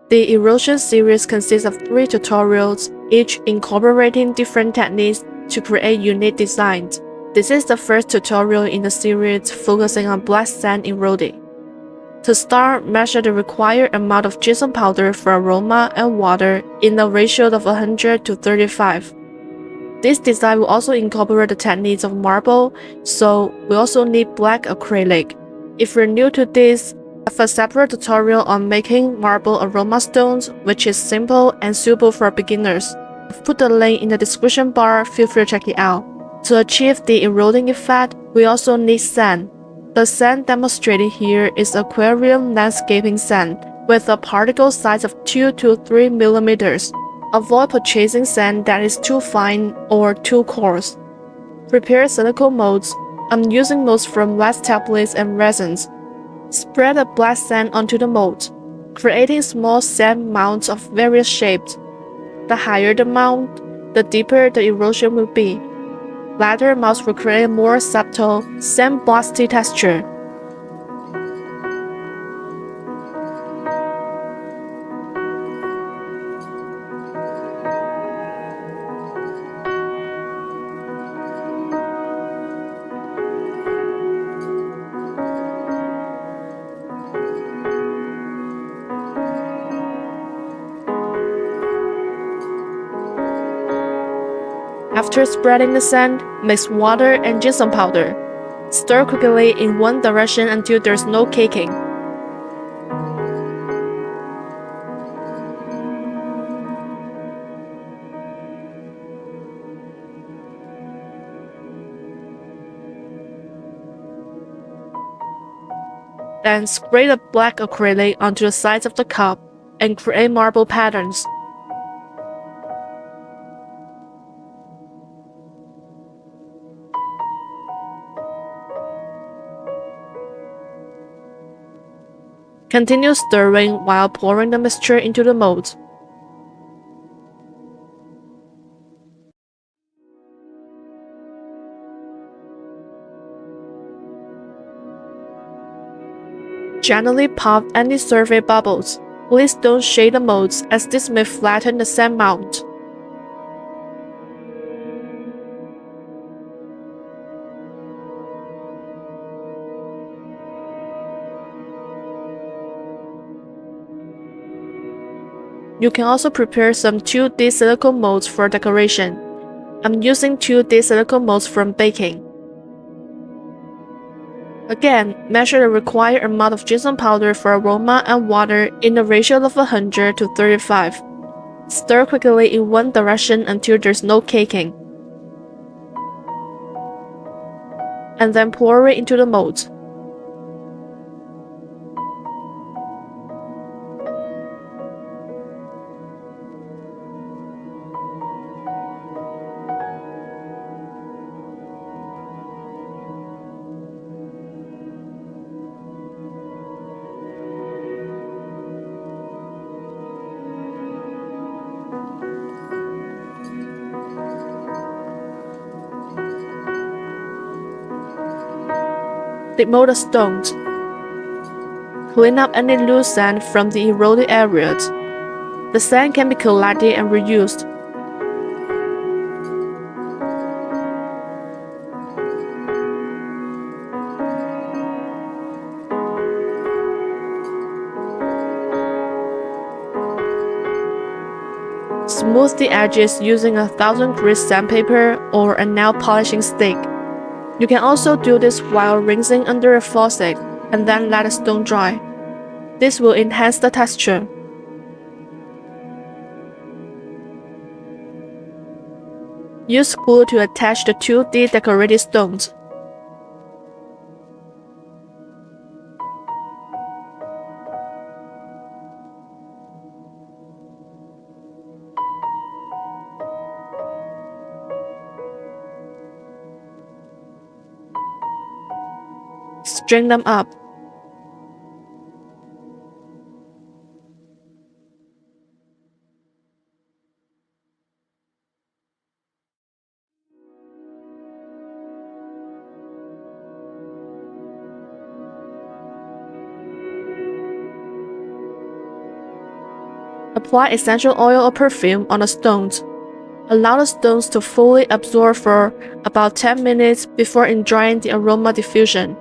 The Erosion series consists of 3 tutorials, each incorporating different techniques to create unique designs. This is the first tutorial in the series focusing on black sand eroding. To start, measure the required amount of gypsum powder for aroma and water in the ratio of 100 to 35. This design will also incorporate the techniques of marble, so we also need black acrylic. If you're new to this, I have a separate tutorial on making marble aroma stones, which is simple and suitable for beginners. I've put the link in the description bar, feel free to check it out. To achieve the eroding effect, we also need sand. The sand demonstrated here is aquarium landscaping sand with a particle size of 2 to 3 millimeters. Avoid purchasing sand that is too fine or too coarse. Prepare silicone molds. I'm using molds from wax tablets and resins. Spread the black sand onto the mold, creating small sand mounds of various shapes. The higher the mound, the deeper the erosion will be. Latter mounds will create a more subtle, sandblasty texture. After spreading the sand, mix water and gypsum powder. Stir quickly in one direction until there's no caking. Then spray the black acrylic onto the sides of the cup and create marble patterns. Continue stirring while pouring the mixture into the mold. Gently pop any surface bubbles. Please don't shake the molds as this may flatten the sand mound. You can also prepare some 2D silicone molds for decoration. I'm using 2D silicone molds from baking. Again, measure the required amount of gypsum powder for aroma and water in the ratio of 100 to 35. Stir quickly in one direction until there's no caking. And then pour it into the mold. Demold the stones. Clean up any loose sand from the eroded areas. The sand can be collected and reused. Smooth the edges using a 1000 grit sandpaper or a nail polishing stick. You can also do this while rinsing under a faucet and then let the stone dry. This will enhance the texture. Use glue to attach the 2D decorative stones. String them up. Apply essential oil or perfume on the stones. Allow the stones to fully absorb for about 10 minutes before enjoying the aroma diffusion.